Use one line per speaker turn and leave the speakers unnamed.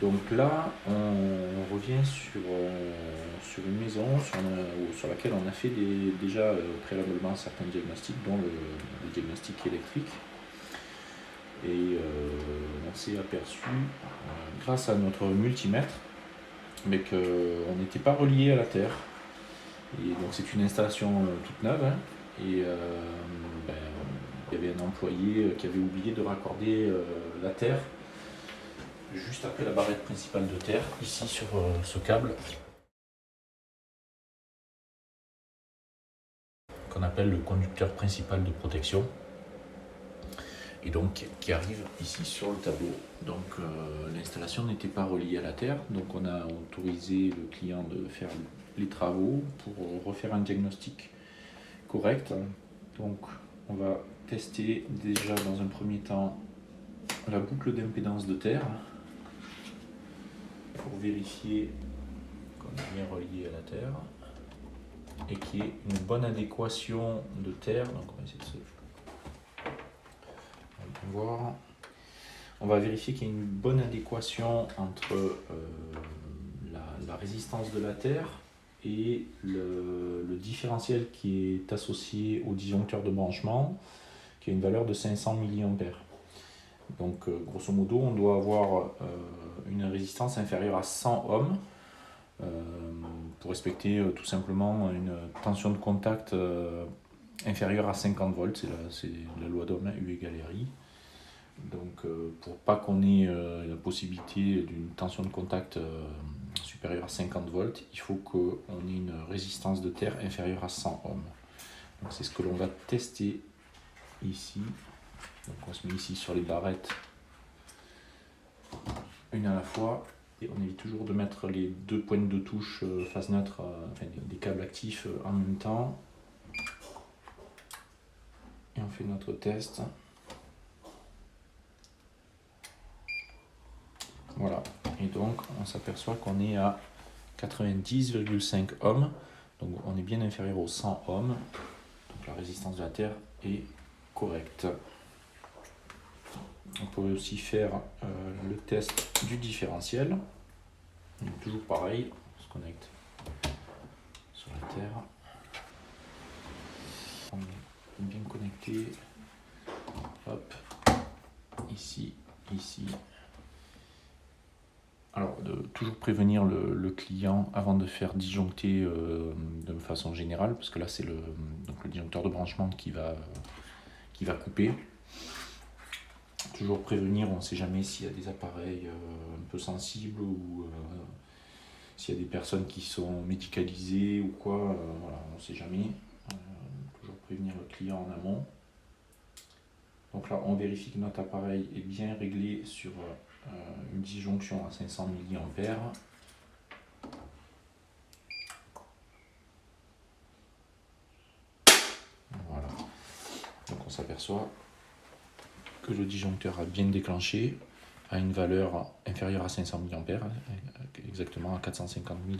Donc là, on revient sur une maison sur laquelle on a fait déjà préalablement certains diagnostics, dont le diagnostic électrique. Et on s'est aperçu, grâce à notre multimètre, mais qu'on n'était pas relié à la terre. Et donc c'est une installation toute neuve, hein, et il y avait un employé qui avait oublié de raccorder la terre juste après la barrette principale de terre, ici sur ce câble qu'on appelle le conducteur principal de protection, et donc qui arrive ici sur le tableau. Donc l'installation n'était pas reliée à la terre, donc on a autorisé le client de faire les travaux pour refaire un diagnostic correct. Donc on va tester déjà dans un premier temps la boucle d'impédance de terre pour vérifier qu'on est bien relié à la terre et qu'il y ait une bonne adéquation de terre. Donc on va essayer de voir. On va vérifier qu'il y a une bonne adéquation entre la résistance de la terre et le différentiel qui est associé au disjoncteur de branchement, qui a une valeur de 500 mA. Donc grosso modo, on doit avoir une résistance inférieure à 100 ohms pour respecter tout simplement une tension de contact inférieure à 50 volts. C'est la loi d'Ohm, U égale RI. Donc pour pas qu'on ait la possibilité d'une tension de contact supérieure à 50 volts, il faut qu'on ait une résistance de terre inférieure à 100 ohms. Donc c'est ce que l'on va tester ici. Donc on se met ici sur les barrettes, une à la fois, et on évite toujours de mettre les deux pointes de touche phase neutre, enfin des câbles actifs en même temps. Et on fait notre test. Voilà, et donc on s'aperçoit qu'on est à 90,5 ohms, donc on est bien inférieur aux 100 ohms, donc la résistance de la terre est correcte. On peut aussi faire le test du différentiel, donc toujours pareil, on se connecte sur la terre, on est bien connecté, hop, ici, ici. Alors, toujours prévenir le client avant de faire disjoncter de façon générale, parce que là c'est le disjoncteur de branchement qui va couper. Toujours prévenir, on ne sait jamais s'il y a des appareils un peu sensibles ou s'il y a des personnes qui sont médicalisées ou quoi, voilà, on ne sait jamais. Toujours prévenir le client en amont. Donc là, on vérifie que notre appareil est bien réglé sur une disjonction à 500 mA. Voilà. Donc on s'aperçoit que le disjoncteur a bien déclenché à une valeur inférieure à 500 mA, exactement à 450 mA.